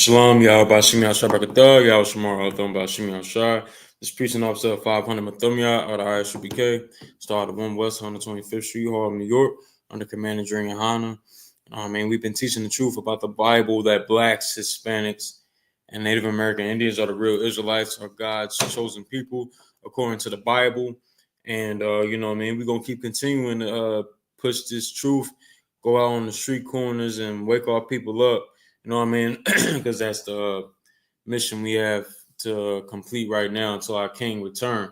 Shalom, Yahweh Bashim Yahshua Brakatah, Yahweh Shamar Atham Bashim Yahshua. This preaching officer of 500 Mathumya out of I.S.U.P.K. started 1 West 125th Street, Harlem, New York, under command of YAHANNA. We've been teaching the truth about the Bible that blacks, Hispanics, and Native American Indians are the real Israelites, are God's chosen people according to the Bible. And, we're going to keep continuing to push this truth, go out on the street corners and wake our people up. You know what I mean? Because that's the mission we have to complete right now until our King return.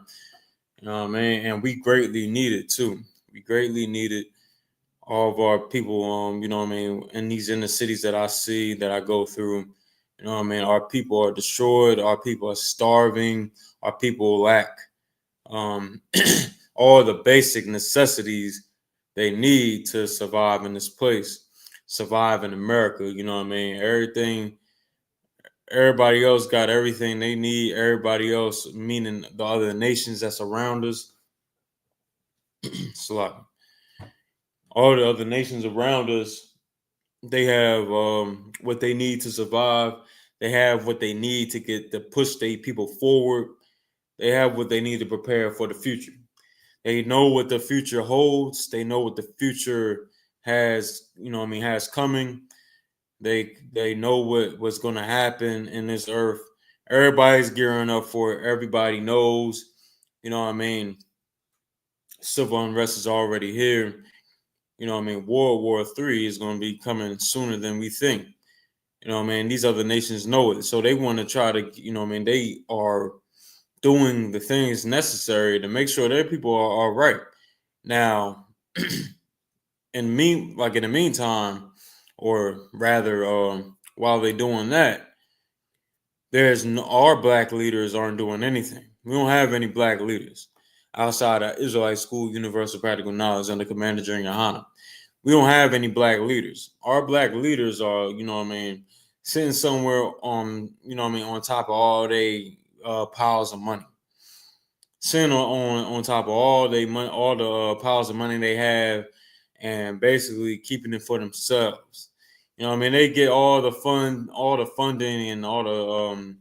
You know what I mean? And we greatly need it too. We greatly need it. All of our people, in these inner cities that I see, that I go through, our people are destroyed. Our people are starving. Our people lack all the basic necessities they need to survive in this place, survive in America. Everybody else got everything they need. Everybody else, meaning the other nations that's around us, all the other nations around us, they have what they need to survive. They have what they need to get to push their people forward. They have what they need to prepare for the future. They know what the future holds. They know what the future has, has coming. They know what's going to happen in this earth. Everybody's gearing up for it. Everybody knows, civil unrest is already here. World War III is going to be coming sooner than we think. These other nations know it. So they want to try to, they are doing the things necessary to make sure their people are all right. Now, in the meantime, or rather, while they're doing that, our black leaders aren't doing anything. We don't have any black leaders outside of Israelite School Universal Practical Knowledge under Commander General YAHANNA. We don't have any black leaders. Our black leaders are, sitting somewhere on, on top of all they piles of money. Sitting on top of all they money, all the piles of money they have, and basically keeping it for themselves. They get all the funding and all the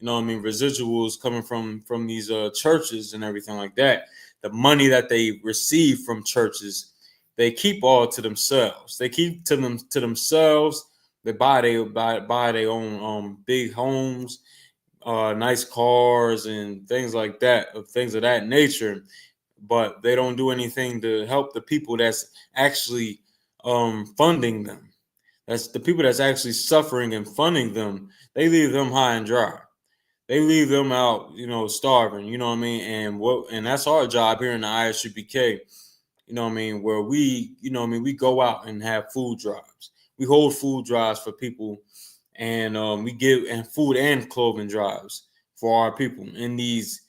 residuals coming from these churches and everything like that. The money that they receive from churches, they keep all to themselves. They keep to themselves. They buy their own big homes, nice cars, and things like that, things of that nature. But they don't do anything to help the people that's actually funding them. That's the people that's actually suffering and funding them. They leave them high and dry. They leave them out, starving. And that's our job here in the I.S.U.P.K. Where we go out and have food drives. We hold food drives for people, and we give and food and clothing drives for our people in these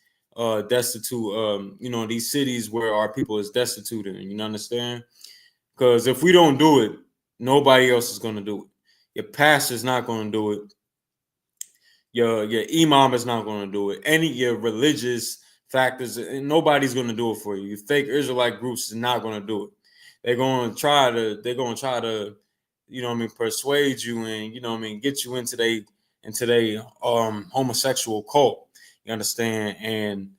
destitute, these cities where our people is destitute in. You understand? Because if we don't do it, nobody else is going to do it. Your pastor's not going to do it. Your imam is not going to do it. Your religious factors, nobody's going to do it for you. Your fake Israelite groups is not going to do it. They're going to try to, persuade you and, get you into they homosexual cult. You understand? And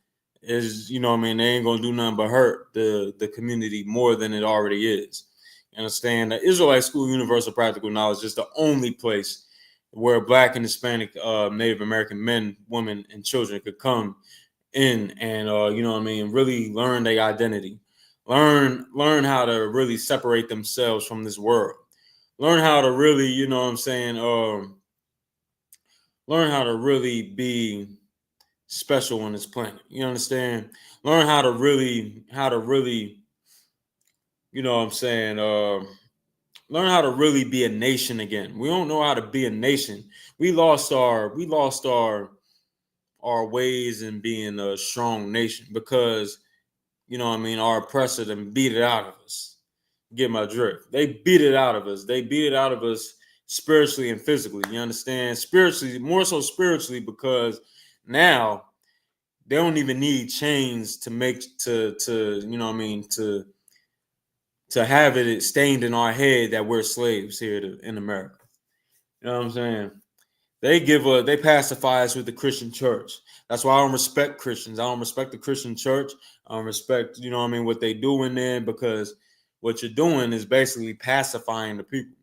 they ain't gonna do nothing but hurt the community more than it already is. You understand? The Israelite School Universal Practical Knowledge is the only place where Black and Hispanic Native American men, women, and children could come in and really learn their identity. Learn how to really separate themselves from this world. Learn how to really, learn how to really be special on this planet. You understand? Learn how to really, learn how to really be a nation again. We don't know how to be a nation. We lost our ways in being a strong nation because, our oppressor them beat it out of us. Get my drift? They beat it out of us. They beat it out of us spiritually and physically. You understand? Spiritually, more so spiritually, because now they don't even need chains to have it stained in our head that we're slaves here in America. You know what I'm saying? They pacify us with the Christian church. That's why I don't respect Christians. I don't respect the Christian church. I don't respect, what they do in there, because what you're doing is basically pacifying the people.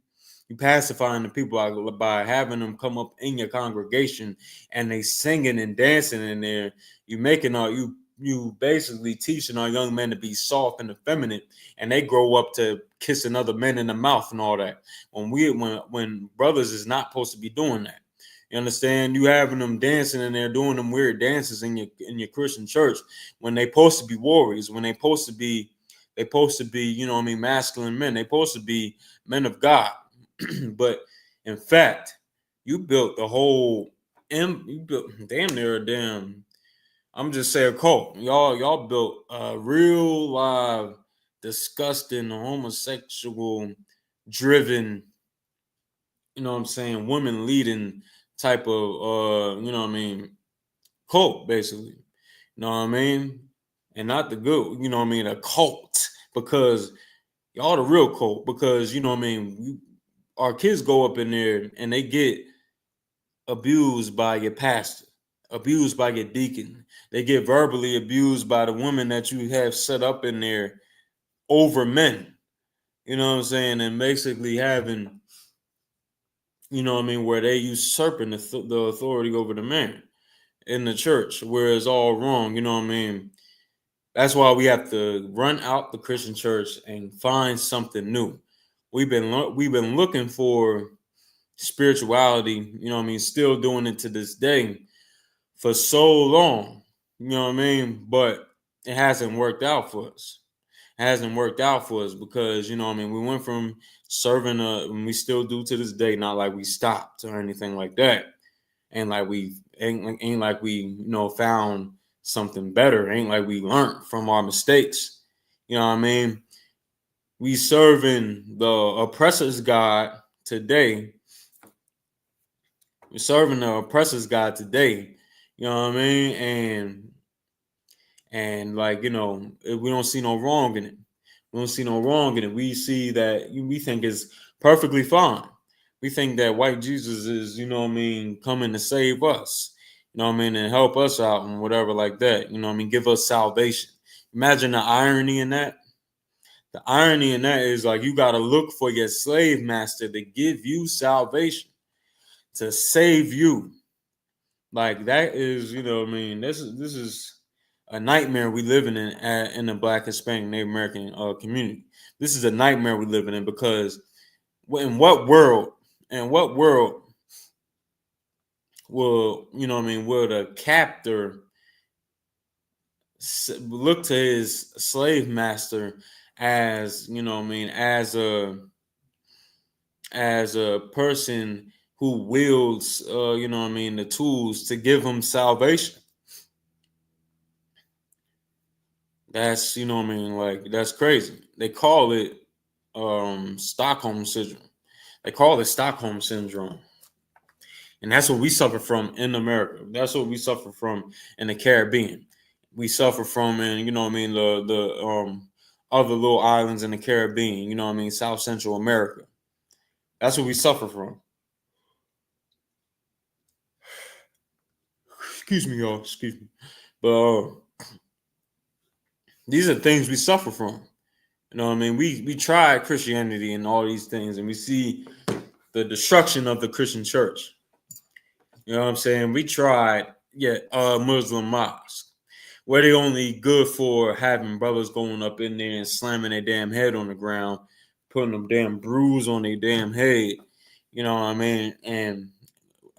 You pacifying the people by having them come up in your congregation and they singing and dancing in there. You basically teaching our young men to be soft and effeminate, and they grow up to kissing other men in the mouth and all that. When brothers is not supposed to be doing that. You understand? You having them dancing and they're doing them weird dances in your Christian church when they supposed to be warriors, when they supposed to be, masculine men. They supposed to be men of God. But in fact, you built the whole you built damn near a damn, I'm just saying, a cult. Y'all built a real live, disgusting, homosexual driven, women leading type of cult, basically. You know what I mean? And not the good, a cult, because y'all the real cult, because our kids go up in there and they get abused by your pastor, abused by your deacon. They get verbally abused by the woman that you have set up in there over men. You know what I'm saying? And basically having, where they usurping the authority over the man in the church, where it's all wrong. You know what I mean? That's why we have to run out the Christian church and find something new. We've been looking for spirituality, still doing it to this day for so long, but it hasn't worked out for us. It hasn't worked out for us because, we went from serving, and we still do to this day, not like we stopped or anything like that. Ain't like we, found something better. Ain't like we learned from our mistakes. You know what I mean? We serving the oppressor's God today. We're serving the oppressor's God today. You know what I mean? And we don't see no wrong in it. We don't see no wrong in it. We see that we think is perfectly fine. We think that white Jesus is, coming to save us, and help us out and whatever like that. Give us salvation. Imagine the irony in that. The irony in that is like you got to look for your slave master to give you salvation, to save you. Like that is, this is a nightmare we living in the Black, Hispanic, Native American community. This is a nightmare we living in, because in what world will will the captor look to his slave master as as a person who wields the tools to give him salvation? That's that's crazy. They call it Stockholm syndrome. They call it Stockholm syndrome. And that's what we suffer from in America. That's what we suffer from in the Caribbean. We suffer from in, the other little islands in the Caribbean, South Central America. That's what we suffer from. Excuse me, y'all. Excuse me. But these are things we suffer from. We try Christianity and all these things, and we see the destruction of the Christian church. You know what I'm saying? We tried, Muslim mosque, where they only good for having brothers going up in there and slamming their damn head on the ground, putting them damn bruise on their damn head. You know what I mean? And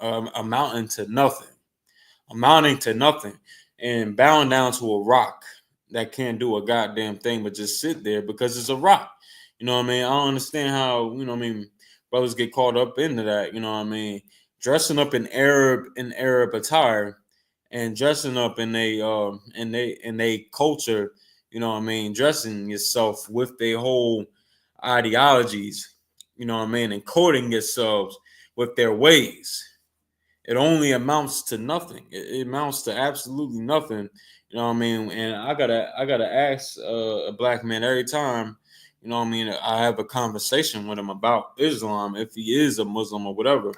amounting to nothing, and bowing down to a rock that can't do a goddamn thing but just sit there because it's a rock. You know what I mean? I don't understand how, brothers get caught up into that. Dressing up in Arab attire and dressing up in they culture, dressing yourself with their whole ideologies, and coding yourselves with their ways. It only amounts to nothing. It amounts to absolutely nothing. And I gotta ask a black man every time, I have a conversation with him about Islam, if he is a Muslim or whatever.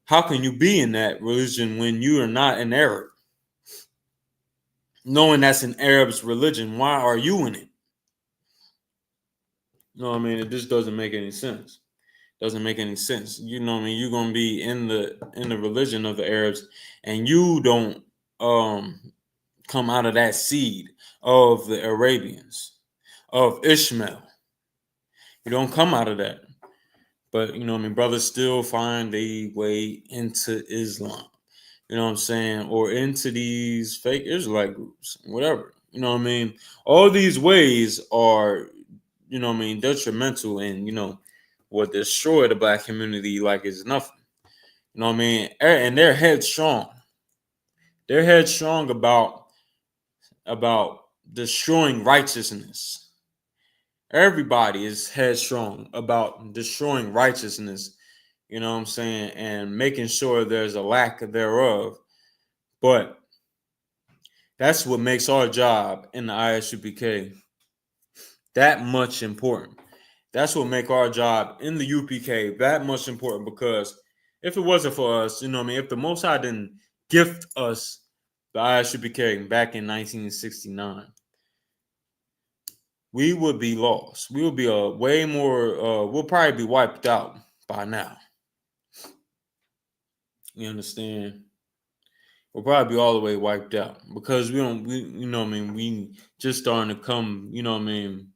How can you be in that religion when you are not an Arab? Knowing that's an Arab's religion, why are you in it? You know what I mean? It just doesn't make any sense. Doesn't make any sense. You know what I mean? You're gonna be in the religion of the Arabs, and you don't come out of that seed of the Arabians, of Ishmael. You don't come out of that. But you know what I mean, brothers still find a way into Islam. You know what I'm saying? Or into these fake Israelite groups, whatever. You know what I mean? All these ways are, you know what I mean, detrimental and, will destroy the black community like it's nothing. You know what I mean? And they're headstrong. They're headstrong about destroying righteousness. Everybody is headstrong about destroying righteousness, you know what I'm saying, and making sure there's a lack thereof. But that's what makes our job in the ISUPK that much important. That's what make our job in the UPK that much important, because if it wasn't for us, you know what I mean, if the Most High didn't gift us the I.S.U.P.K back in 1969, we would be lost. We would be way more, we'll probably be wiped out by now. You understand? We'll probably be all the way wiped out because you know what I mean, we just starting to come, you know what I mean,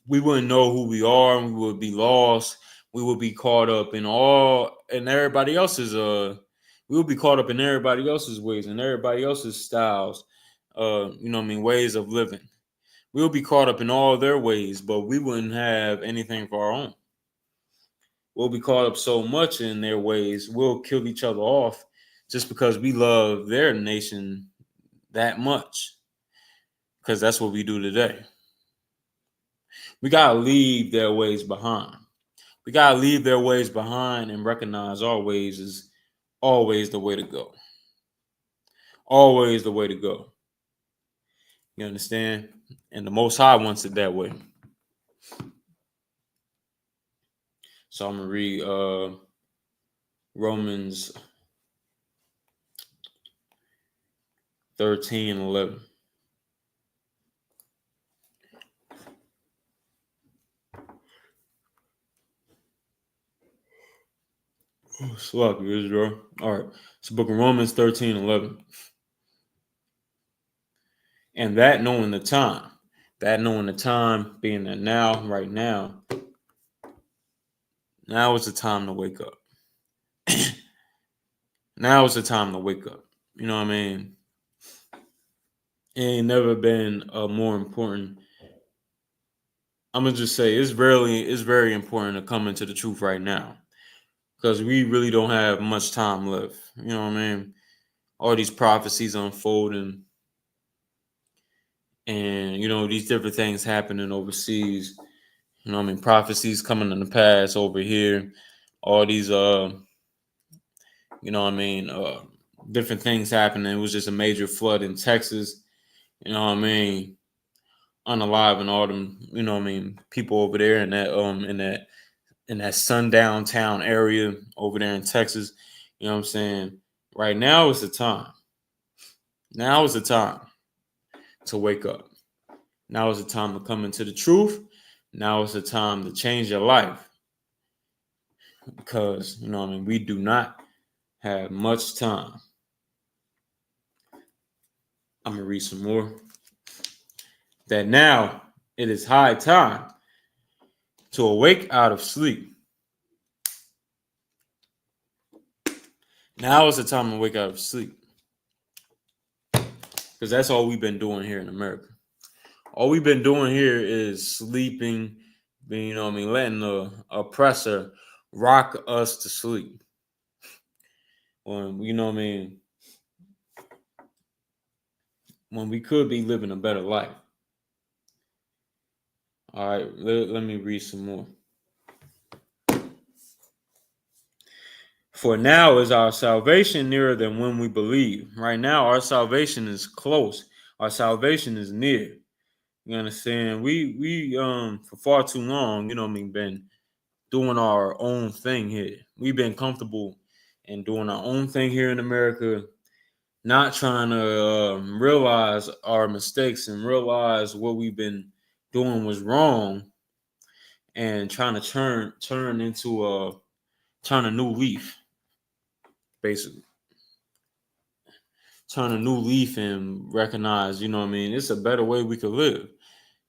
we wouldn't know who we are, and we would be lost. We would be caught up in everybody else's we would be caught up in everybody else's ways and everybody else's styles, you know what I mean, ways of living. We'll be caught up in all their ways, but we wouldn't have anything for our own. We'll be caught up so much in their ways, we'll kill each other off just because we love their nation that much. Because that's what we do today. We gotta leave their ways behind. We gotta leave their ways behind and recognize our ways is always the way to go. Always the way to go. You understand? And the Most High wants it that way. So I'm gonna read Romans 13 and 11. Sloppy Israel. All right. It's the book of Romans 13 and 11. And that knowing the time being that now, right now is the time to wake up. Now is the time to wake up. You know what I mean? It ain't never been a more important. I'm gonna just say it's very important to come into the truth right now, because we really don't have much time left. You know what I mean? All these prophecies unfolding, and you know these different things happening overseas. You know what I mean? Prophecies coming in the past over here. All these you know what I mean, different things happening. It was just a major flood in Texas. You know what I mean? Unalive and all them, you know what I mean, people over there in that sundown town area over there in Texas. You know what I'm saying? Right now is the time. Now is the time to wake up. Now is the time to come into the truth. Now is the time to change your life. Because, you know what I mean, we do not have much time. I'm going to read some more. That now it is high time to awake out of sleep. Now is the time to wake out of sleep. Because that's all we've been doing here in America. All we've been doing here is sleeping, you know what I mean, letting the oppressor rock us to sleep. When, you know what I mean, when we could be living a better life. All right, let me read some more. For now is our salvation nearer than when we believe. Right now, our salvation is close. Our salvation is near. You understand? We for far too long, you know what I mean, been doing our own thing here. We've been comfortable in doing our own thing here in America, not trying to realize our mistakes and realize what we've been doing was wrong, and trying to turn a new leaf, basically. Turn a new leaf and recognize, it's a better way we could live.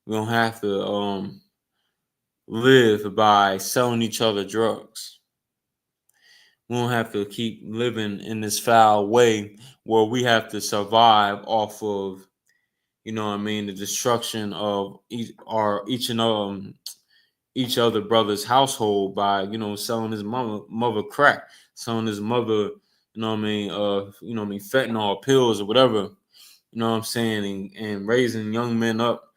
We don't have to live by selling each other drugs. We don't have to keep living in this foul way where we have to survive off of, the destruction of each other brother's household by, selling his mother crack, selling his mother, fentanyl pills or whatever, and raising young men up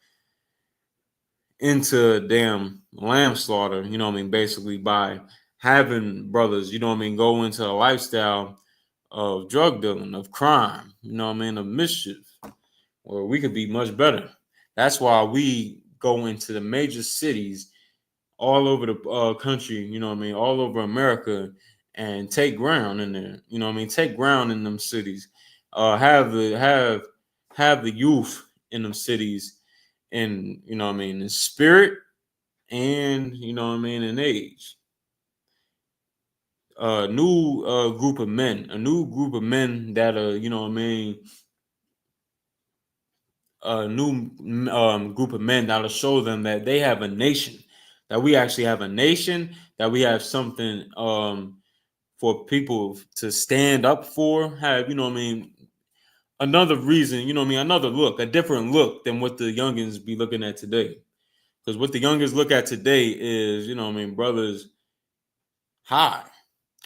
into damn lamb slaughter, basically by having brothers, go into a lifestyle of drug dealing, of crime, of mischief, where we could be much better. That's why we go into the major cities all over the country, all over America, and take ground in there, take ground in them cities, have the youth in them cities, in in spirit, and in age. A new group of men that are, a new group of men that'll show them that they have a nation, that we actually have a nation, that we have something for people to stand up for, have, another reason, another look, a different look than what the youngins be looking at today. Because what the youngins look at today is, brothers high.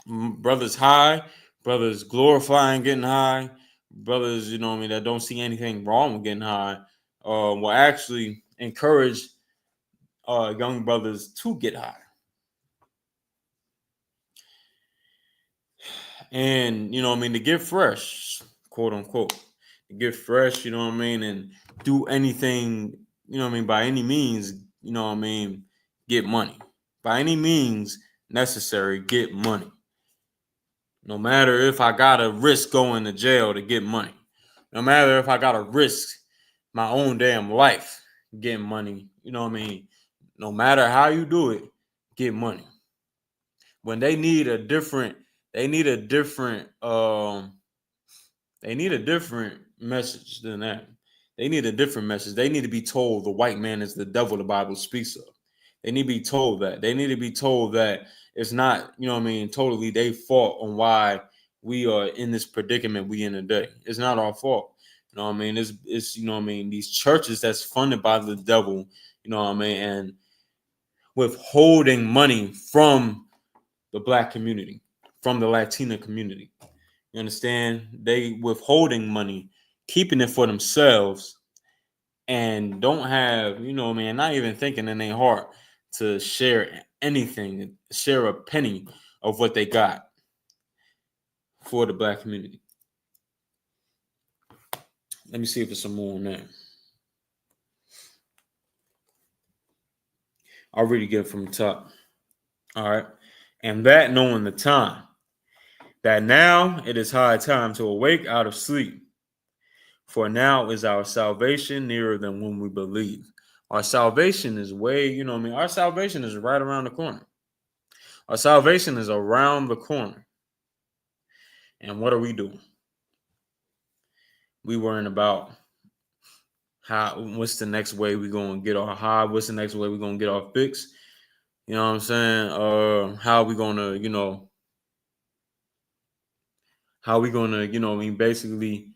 Brothers high, brothers glorifying getting high, brothers, that don't see anything wrong with getting high, will actually encourage young brothers to get high. And, to get fresh, quote unquote, to get fresh, and do anything, by any means, get money. By any means necessary, get money. No matter if I gotta risk going to jail to get money. No matter if I gotta risk my own damn life getting money. No matter how you do it, get money. When they need a different message than that. They need a different message. They need to be told the white man is the devil the Bible speaks of. They need to be told that. They need to be told that it's not, totally their fault on why we are in this predicament we in today. It's not our fault. It's these churches that's funded by the devil, and withholding money from the Black community, from the Latina community. You understand? They withholding money, keeping it for themselves, and don't have, not even thinking in their heart to share anything, share a penny of what they got for the Black community. Let me see if there's some more on that. I'll read again from the top. All right. And that knowing the time, that now it is high time to awake out of sleep. For now is our salvation nearer than when we believe. Our salvation is way, our salvation is right around the corner. Our salvation is around the corner. And what are we doing? We worrying about what's the next way we're going to get our high? What's the next way we're going to get our fix? You know what I'm saying? How are we going to, basically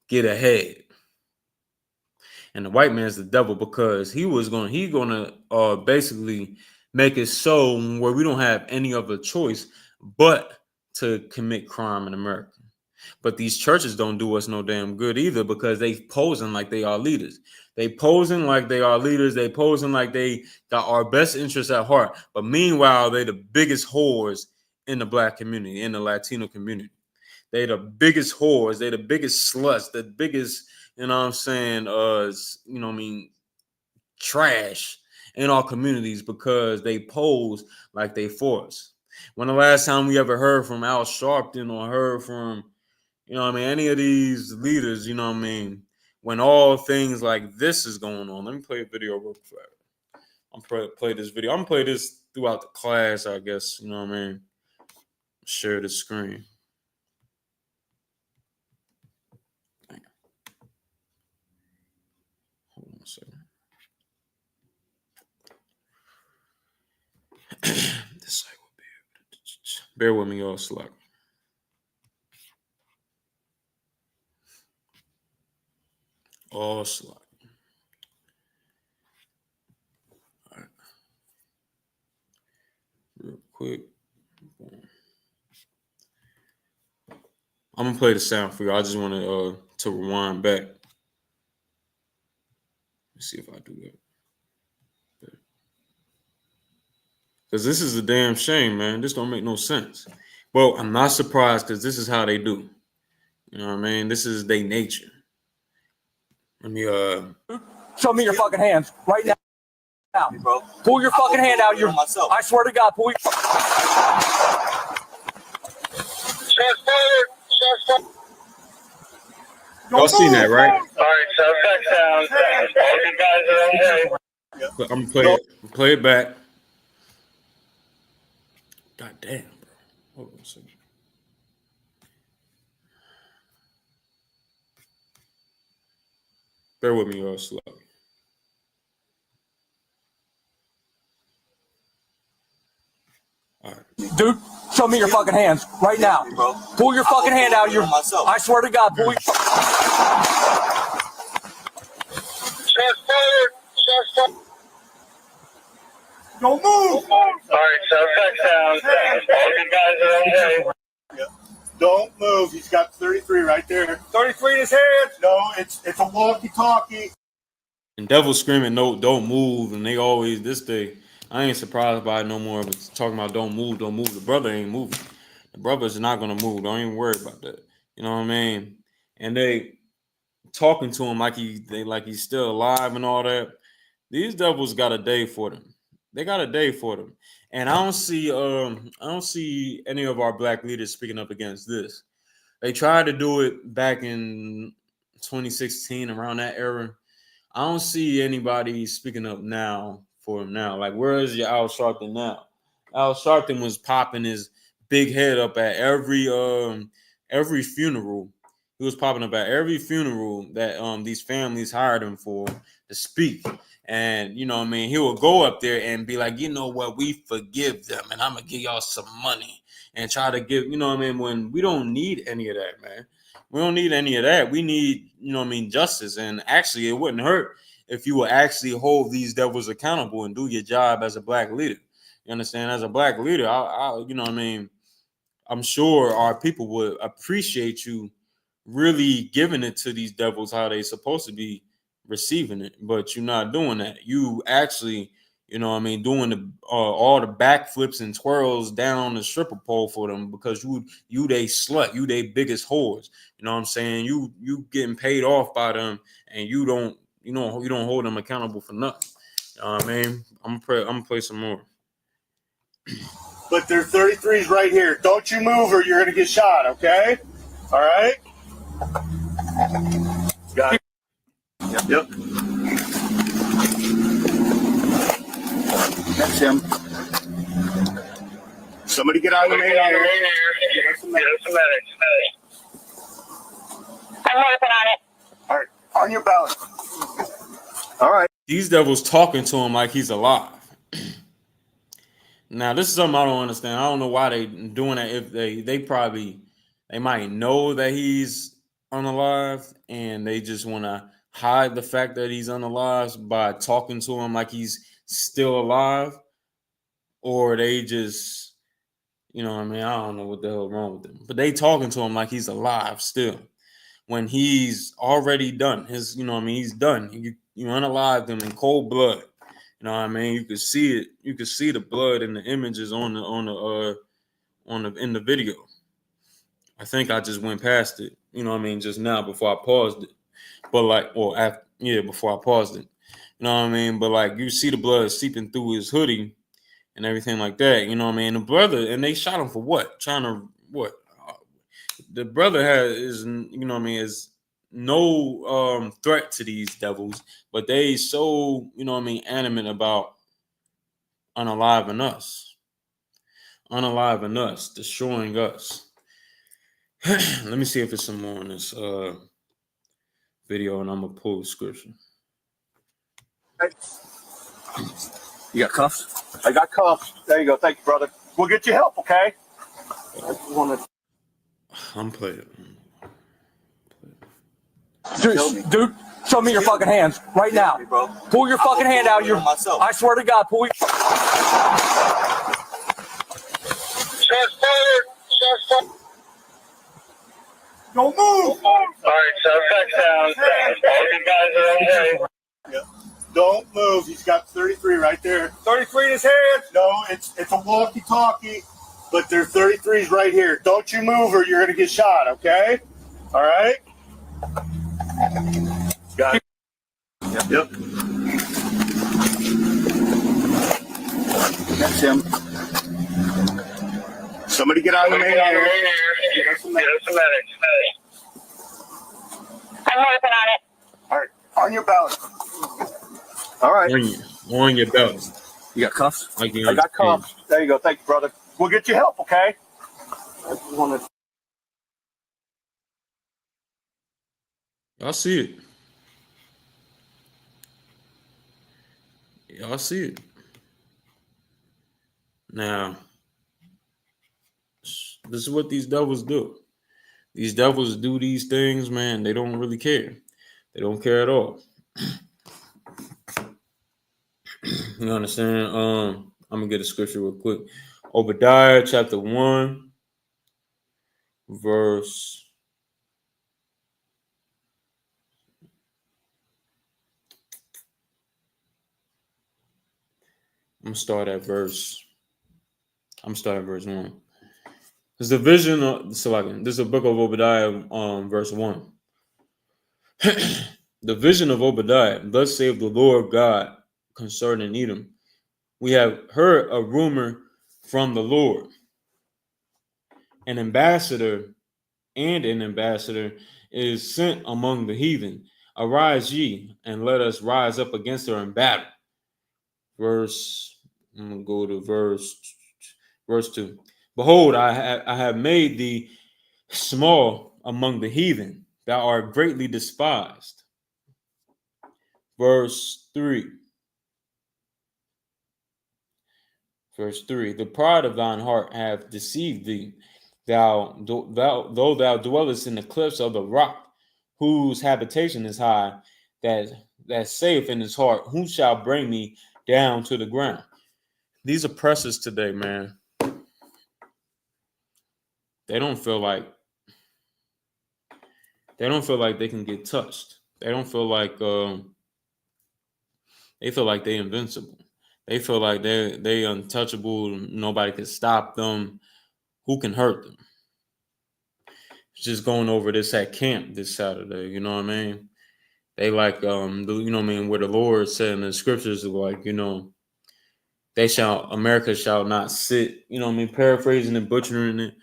get ahead? And the white man's the devil because he's gonna basically make it so where we don't have any other choice but to commit crime in America. But these churches don't do us no damn good either because they posing like they are leaders. They posing like they are leaders. They posing like they got our best interests at heart. But meanwhile, they the biggest whores in the Black community, in the Latino community. They the biggest whores. They the biggest sluts. The biggest, trash in our communities because they pose like they for us. When the last time we ever heard from Al Sharpton or heard from, any of these leaders, when all things like this is going on? Let me play a video real quick. I'm play this video. I'm gonna play this throughout the class, I guess. Share the screen. Hold on a second. This site will be able to bear with me, y'all. Slack. All slack. All right. Real quick. I'm gonna play the sound for you. I just want to rewind back. Let's see if I do that. Because this is a damn shame, man. This don't make no sense. Well, I'm not surprised because this is how they do. You know what I mean? This is their nature. Let me show me your fucking hands right now. Bro. Pull your fucking hand out. I swear to God, pull your y'all seen that, right? All right, so back down. All you guys are okay. I'm gonna play it back. God damn, bro. Hold on a second. Bear with me, y'all. Slow. All right. Dude, show me your fucking hands right now. Bro. Pull your fucking hand out. I swear to God, pull your don't move. All right, so back down. All you guys are okay. Yeah. Don't move. He's got 33 right there. 33 in his hand. No, it's a walkie-talkie. And Devil screaming, no, don't move. And they always, this day, I ain't surprised by it no more. But talking about don't move. The brother ain't moving. The brother's not going to move. Don't even worry about that. You know what I mean? And they talking to him like he's still alive and all that. These devils got a day for them. They got a day for them. And I don't see any of our black leaders speaking up against this. They tried to do it back in 2016, around that era. I don't see anybody speaking up now for him now. Like, where is your Al Sharpton now? Al Sharpton was popping his big head up at every funeral. He was popping up at every funeral that these families hired him for to speak. And, he would go up there and be like, you know what, we forgive them and I'm going to give y'all some money and try to give, when we don't need any of that, man. We don't need any of that. We need, justice. And actually, it wouldn't hurt if you would actually hold these devils accountable and do your job as a black leader. You understand? As a black leader, I'm sure our people would appreciate you really giving it to these devils how they supposed to be receiving it, but you're not doing that. You actually, doing the all the backflips and twirls down the stripper pole for them because you they slut, you they biggest whores. You know what I'm saying? You getting paid off by them, and you don't hold them accountable for nothing. You know what I mean? I'm gonna play some more. But there's 33s right here. Don't you move or you're gonna get shot. Okay? All right. Got it. Yep. That's him. Somebody get on the main here. I'm working on it. All right. On your belly. All right. These devils talking to him like he's alive. Now, this is something I don't understand. I don't know why they doing that. If they might know that he's unalive and they just want to hide the fact that he's unalive by talking to him like he's still alive, or they just, I don't know what the hell wrong with them, but they talking to him like he's alive still when he's already done his, he's done. You unalive him in cold blood. You know what I mean? You could see it. You could see the blood in the images in the video. I think I just went past it. Just now before I paused it. But before I paused it. You know what I mean? But like you see the blood seeping through his hoodie and everything like that. You know what I mean? The brother, and they shot him for what? Trying to what? The brother is you know what I mean, is no threat to these devils, but they so, you know what I mean, animate about unaliving us, destroying us. Let me see if it's some more in this video, and I'm gonna pull the scripture. You got cuffs? I got cuffs. There you go. Thank you, brother. We'll get you help, okay? I'm playing. Dude, show me your fucking hands right now. Pull your fucking hand out. I swear to God, pull your. Shots fired. Shots fired. Don't move. All right, so down. All you guys are okay. Yeah. Don't move. He's got 33 right there. 33 in his hand. No, it's a walkie-talkie, but there are 33s right here. Don't you move or you're gonna get shot. Okay. All right. Got it. Yep. That's him. Somebody get on the main air. Get us some medics. I'm working on it. All right. On your belly. All right. On your belt. You got cuffs? I got cuffs. There you go. Thank you, brother. We'll get you help, okay? Y'all see it. Y'all see it. Now, this is what these devils do. These devils do these things, man. They don't really care. They don't care at all. You understand? I'm gonna get a scripture real quick. Obadiah chapter 1, verse. I'm starting at verse 1. This is the vision of this is a book of Obadiah, verse 1. The vision of Obadiah. Thus saith the Lord God concerning Edom. We have heard a rumor from the Lord. An ambassador is sent among the heathen. Arise ye, and let us rise up against her in battle. I'm gonna go to verse 2. Behold, I have made thee small among the heathen. Thou art greatly despised. Verse 3. The pride of thine heart hath deceived thee. Though thou dwellest in the cliffs of the rock, whose habitation is high, that saith in his heart, who shall bring me down to the ground? These oppressors today, man, they don't feel like they can get touched. They don't feel like they feel like they're invincible. They feel like they untouchable. Nobody can stop them. Who can hurt them? Just going over this at camp this Saturday. You know what I mean? They like you know what I mean, where the Lord said in the scriptures, like, you know, America shall not sit, you know what I mean, paraphrasing and butchering it,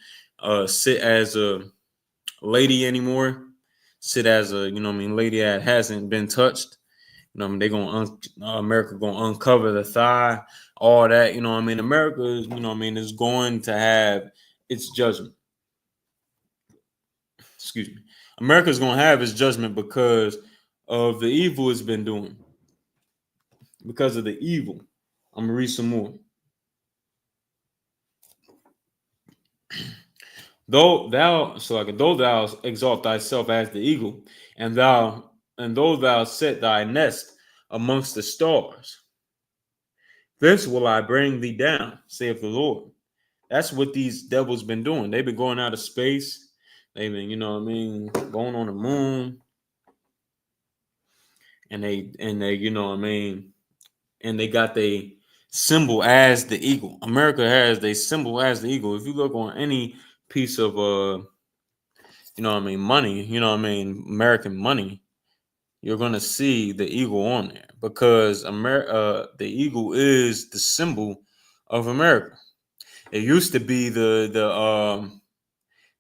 sit as a lady anymore. Sit as a, you know what I mean, lady that hasn't been touched. You know what I mean? America gonna uncover the thigh, all that. You know what I mean? America is, you know what I mean, is going to have its judgment. Excuse me. America is gonna have its judgment because of the evil it's been doing. Because of the evil. I'm gonna read some more. Though thou exalt thyself as the eagle, and though thou set thy nest amongst the stars, this will I bring thee down, saith the Lord. That's what these devils been doing. They've been going out of space. They've been, you know what I mean, going on the moon. And they, you know what I mean, and they got the symbol as the eagle. America has their symbol as the eagle. If you look on any piece of you know what I mean, money, you know what I mean, American money, you're gonna see the eagle on there because the eagle is the symbol of America. It used to be the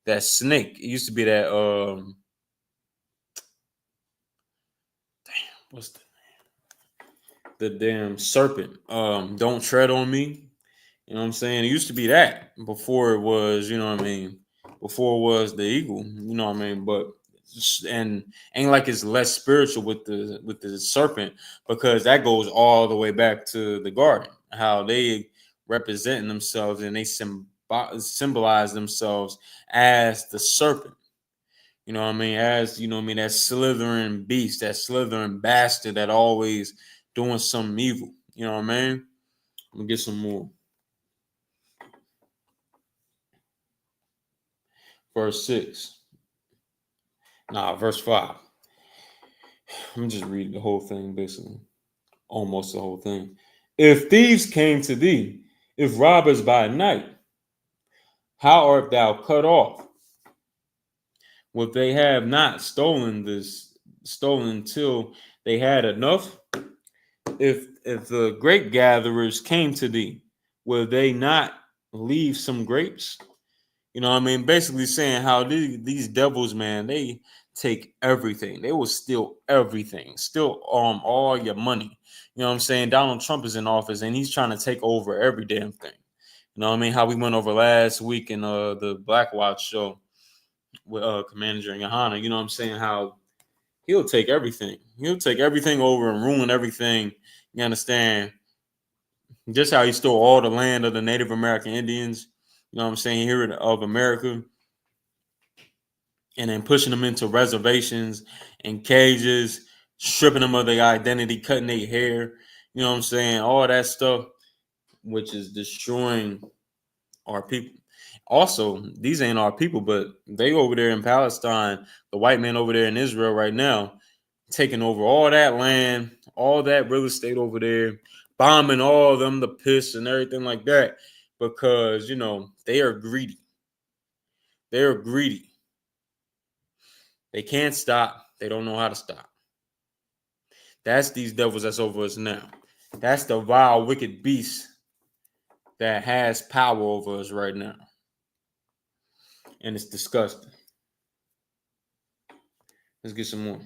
that snake. It used to be that what's the damn serpent. Don't tread on me. You know what I'm saying? It used to be that before it was, you know what I mean, before it was the eagle, you know what I mean? But and ain't like it's less spiritual with the serpent because that goes all the way back to the garden, how they represent themselves and they symbolize themselves as the serpent. You know what I mean? As you know what I mean, that slithering beast, that slithering bastard that always doing some evil. You know what I mean? I'm gonna get some more. Verse 6. Verse 5. I'm just reading the whole thing, basically. Almost the whole thing. If thieves came to thee, if robbers by night, how art thou cut off? Would they have not stolen till they had enough? If the grape gatherers came to thee, will they not leave some grapes? You know what I mean? Basically saying how these devils, man, they take everything. They will steal everything, steal all your money. You know what I'm saying? Donald Trump is in office and he's trying to take over every damn thing. You know what I mean? How we went over last week in the Black Watch show with Commander YAHANNA. You know what I'm saying? How he'll take everything. He'll take everything over and ruin everything. You understand? Just how he stole all the land of the Native American Indians. You know what I'm saying? Here of America. And then pushing them into reservations and cages, stripping them of their identity, cutting their hair. You know what I'm saying? All that stuff, which is destroying our people. Also, these ain't our people, but they over there in Palestine, the white man over there in Israel right now, taking over all that land, all that real estate over there, bombing all of them, the piss and everything like that, because, you know, they are greedy. They are greedy. They can't stop. They don't know how to stop. That's these devils that's over us now. That's the vile, wicked beast that has power over us right now. And it's disgusting. Let's get some more.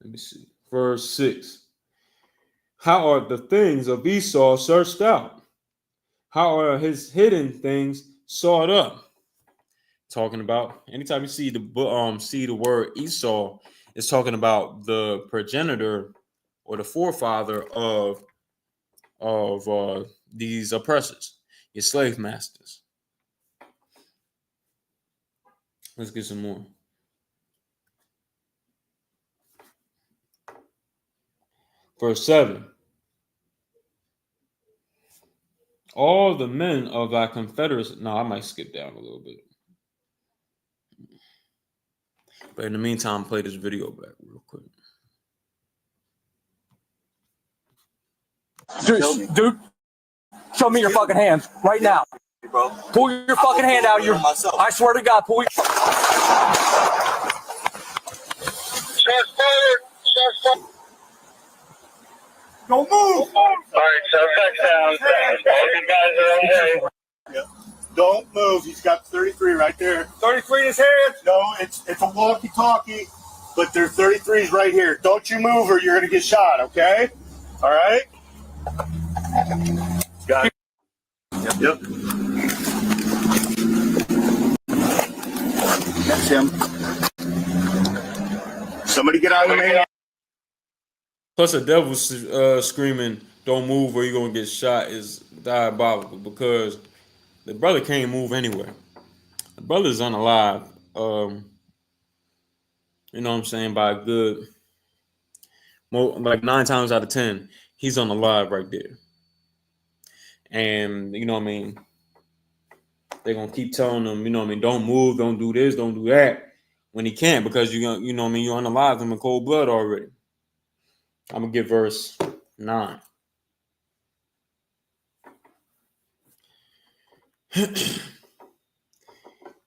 Let me see. Verse 6. How are the things of Esau searched out? How are his hidden things sought up? Talking about anytime you see the word Esau, it's talking about the progenitor or the forefather of these oppressors, your slave masters. Let's get some more. Verse 7. All the men of thy confederacy. No, I might skip down a little bit. But in the meantime, play this video back real quick. Dude, show me your fucking hands right now. Bro. Pull your fucking hand out. I swear to God, pull your. Shots fired. Shots fired. Don't move. All right, so touchdowns. All you guys are okay. Yeah. Don't move. He's got 33 right there. 33 in his hands? No, it's a walkie-talkie, but there's 33s right here. Don't you move or you're going to get shot, okay? All right? Got it. Yep. That's him. Somebody get out of the main. Plus, a devil screaming, "Don't move or you're gonna get shot," is diabolical because the brother can't move anywhere. The brother's unalive. You know what I'm saying? By a good, like 9 times out of 10, he's unalive right there. And you know what I mean? They're gonna keep telling him, you know what I mean, don't move, don't do this, don't do that, when he can't because you know what I mean, you unalive him in cold blood already. I'm gonna get verse 9.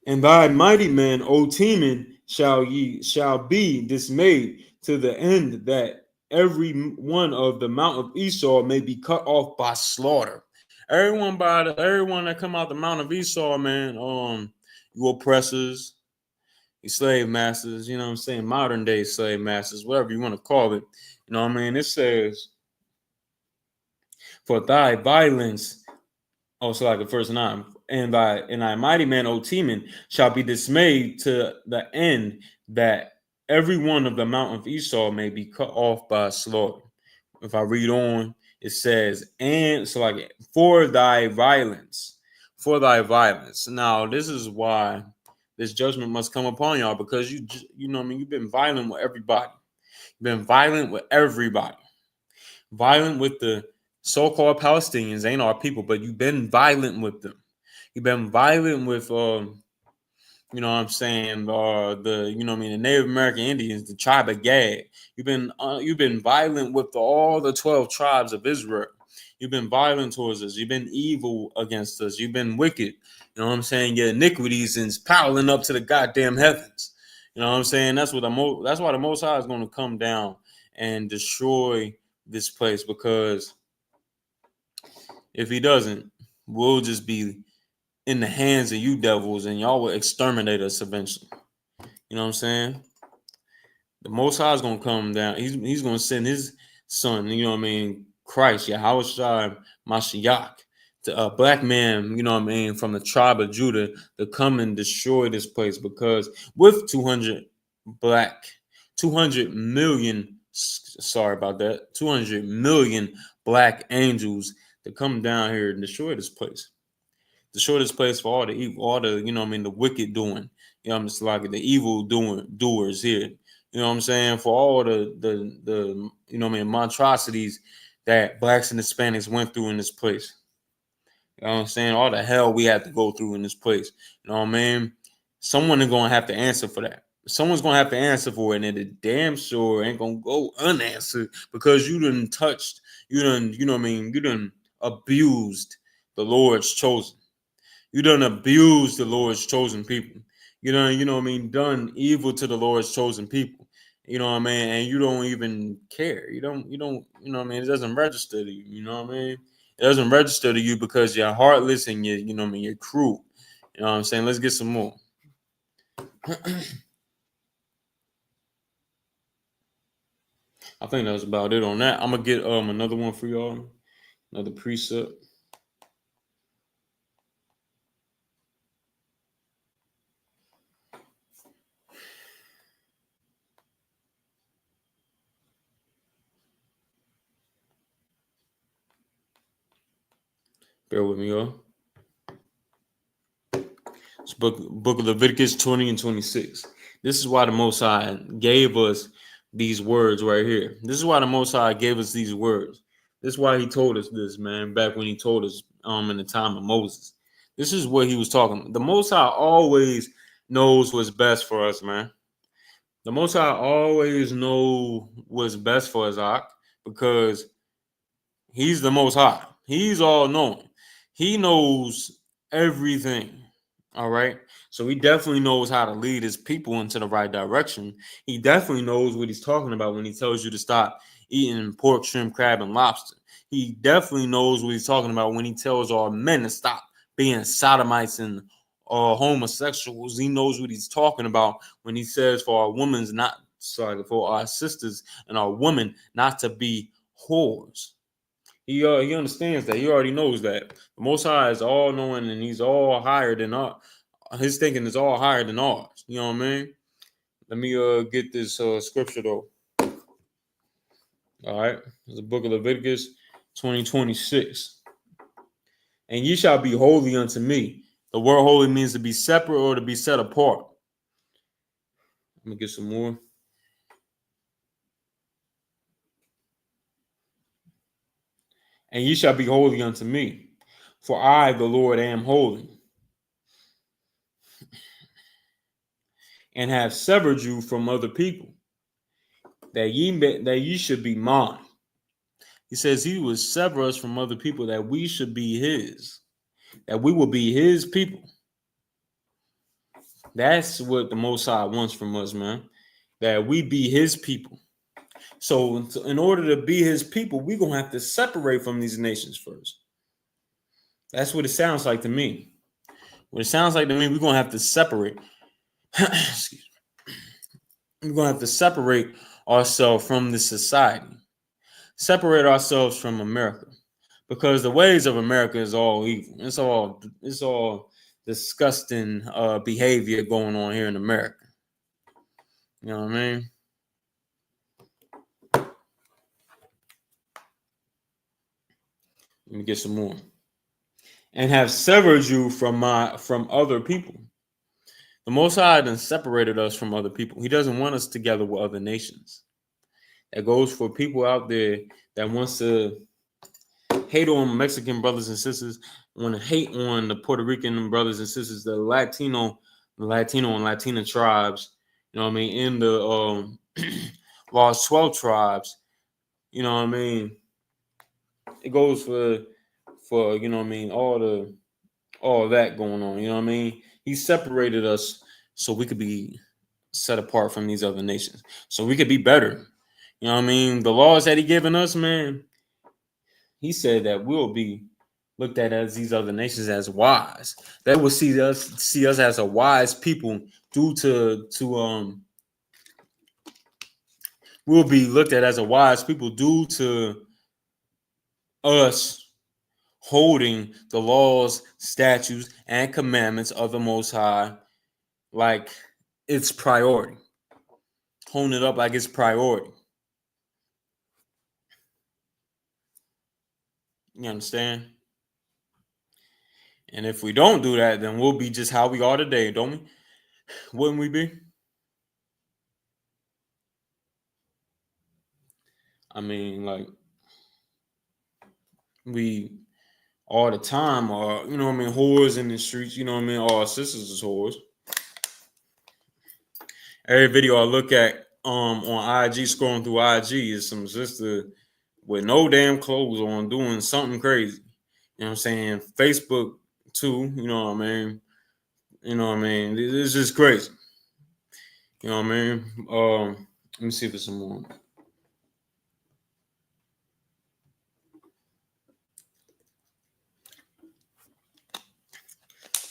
And thy mighty men, O Teman, shall be dismayed to the end that every one of the mount of Esau may be cut off by slaughter. Everyone that come out the mount of Esau, man, you oppressors, you slave masters, you know what I'm saying, modern day slave masters, whatever you want to call it. You know what I mean? It says, for thy violence, also like the verse 9, and thy mighty man, O Teman, shall be dismayed to the end that every one of the mount of Esau may be cut off by slaughter. If I read on, it says, and so like for thy violence. Now, this is why this judgment must come upon y'all, because you know what I mean, you've been violent with everybody. You've been violent with everybody. Violent with the so-called Palestinians, ain't our people, but you've been violent with them. You've been violent with you know what I'm saying, the you know what I mean, the Native American Indians, the tribe of Gad. You've been violent with all the 12 tribes of Israel. You've been violent towards us. You've been evil against us. You've been wicked. You know what I'm saying? Your iniquities is piling up to the goddamn heavens. You know what I'm saying? That's why the Most High is going to come down and destroy this place, because if he doesn't, we'll just be in the hands of you devils, and y'all will exterminate us eventually. You know what I'm saying? The Most High is going to come down. He's going to send his son, you know what I mean, Christ, Yahawashi Mashiach, a black man, you know what I mean, from the tribe of Judah, to come and destroy this place, because with 200 million, sorry about that, 200 million black angels to come down here and destroy this place. Destroy this place for all the evil, all the, you know what I mean, the wicked doing. You know, I'm just like the evil doers here. You know what I'm saying? For all the you know what I mean, monstrosities that blacks and Hispanics went through in this place. You know what I'm saying? All the hell we had to go through in this place. You know what I mean? Someone is gonna have to answer for that. Someone's gonna have to answer for it, and it damn sure ain't gonna go unanswered, because you done touched, you done, you know what I mean, you done abused the Lord's chosen. You done abused the Lord's chosen people. You know what I mean, done evil to the Lord's chosen people. You know what I mean? And you don't even care. You don't, you know what I mean? It doesn't register to you. You know what I mean? It doesn't register to you because you're heartless and you know what I mean, you're cruel. You know what I'm saying? Let's get some more. I think that was about it on that. I'm gonna get another one for y'all, another precept. Bear with me, y'all. It's book of Leviticus 20 and 26. This is why the Most High gave us these words right here. This is why the Most High gave us these words. This is why he told us this, man, back when he told us in the time of Moses. This is what he was talking about. The Most High always knows what's best for us, man. The Most High always knows what's best for us, because he's the Most High. He's all knowing. He knows everything. All right. So he definitely knows how to lead his people into the right direction. He definitely knows what he's talking about when he tells you to stop eating pork, shrimp, crab, and lobster. He definitely knows what he's talking about when he tells our men to stop being sodomites and homosexuals. He knows what he's talking about when he says for our sisters and our women not to be whores. He understands that. He already knows that. The Most High is all knowing, and he's all higher than us. His thinking is all higher than ours. You know what I mean? Let me get this scripture though. All right, it's the book of Leviticus 20:26. And ye shall be holy unto me. The word holy means to be separate or to be set apart. Let me get some more. And ye shall be holy unto me, for I, the Lord, am holy, and have severed you from other people, that ye should be mine. He says he will sever us from other people, that we should be his, that we will be his people. That's what the Most High wants from us, man. That we be his people. So in order to be his people, we're going to have to separate from these nations first. That's what it sounds like to me. What it sounds like to me, we're going to have to separate. Excuse me. We're going to have to separate ourselves from the society. Separate ourselves from America. Because the ways of America is all evil. It's all disgusting behavior going on here in America. You know what I mean? Let me get some more. And have severed you from other people. The Most High done separated us from other people. He doesn't want us together with other nations. That goes for people out there that wants to hate on Mexican brothers and sisters, want to hate on the Puerto Rican brothers and sisters, the Latino and Latina tribes, you know what I mean, in the Lost 12 tribes, you know what I mean. It goes for you know what I mean, all that going on, you know what I mean. He separated us so we could be set apart from these other nations, so we could be better. You know what I mean? The laws that he given us, man, he said that we'll be looked at as these other nations as wise. That will see us as a wise people due to we'll be looked at as a wise people due to us holding the laws, statutes, and commandments of the Most High like it's priority. Holding it up like it's priority. You understand? And if we don't do that, then we'll be just how we are today, don't we? Wouldn't we be? I mean, like, we all the time are, you know what I mean, whores in the streets, you know what I mean? All our sisters is whores. Every video I look at on IG, scrolling through IG, is some sister with no damn clothes on doing something crazy. You know what I'm saying? Facebook too, you know what I mean? You know what I mean? It's just crazy. You know what I mean? Let me see if there's some more.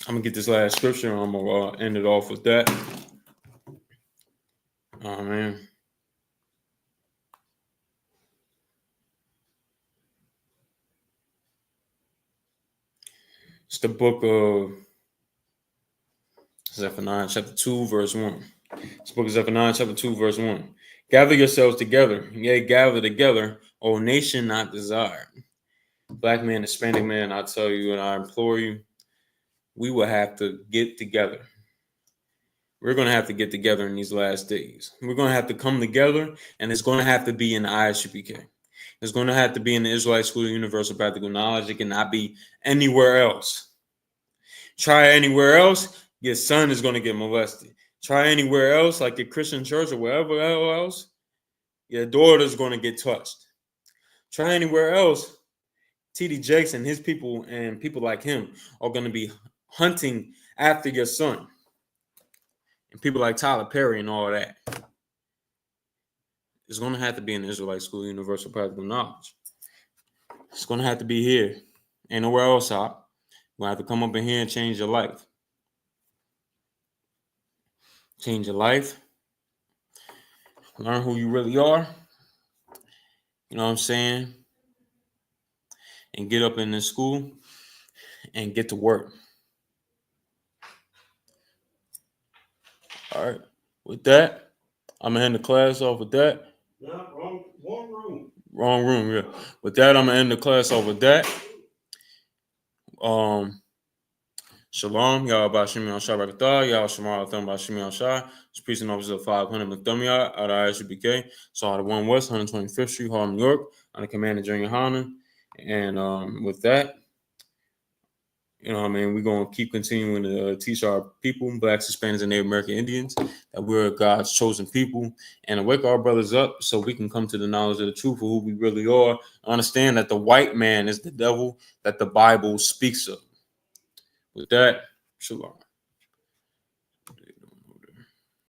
I'm gonna get this last scripture and I'm gonna end it off with that. Oh man. It's the book of Zephaniah chapter 2, verse 1. It's the book of Zephaniah chapter 2, verse 1. Gather yourselves together, yea, gather together, O nation not desired. Black man, Hispanic man, I tell you and I implore you, we will have to get together. We're going to have to get together in these last days. We're going to have to come together, and it's going to have to be in the I.S.U.P.K. It's going to have to be in the Israelite School of Universal Practical Knowledge. It cannot be anywhere else. Try anywhere else, your son is going to get molested. Try anywhere else, like your Christian church or wherever else, your daughter's going to get touched. Try anywhere else, T.D. Jakes and his people and people like him are going to be hunting after your son. And people like Tyler Perry and all that. It's going to have to be in the Israelite School of Universal Practical Knowledge. It's going to have to be here. Ain't nowhere else out. You're going to have to come up in here and change your life. Change your life. Learn who you really are. You know what I'm saying? And get up in this school and get to work. All right. With that, I'm going to end the class off with that. No, wrong room. Wrong room, yeah. With that, I'm going to end the class off with that. Shalom, y'all about Shimon Shah Rakatah, y'all Shamar Thumb by Shimon Shah. It's preaching officer of 500 Mthumia out of I.S.U.P.K. So out of 1 West, 125th Street, Harlem, New York, under Commander General YAHANNA. And with that, you know what I mean, we're going to keep continuing to teach our people, Blacks, Hispanics, and Native American Indians, that we're God's chosen people, and to wake our brothers up so we can come to the knowledge of the truth of who we really are. Understand that the white man is the devil that the Bible speaks of. With that, shalom.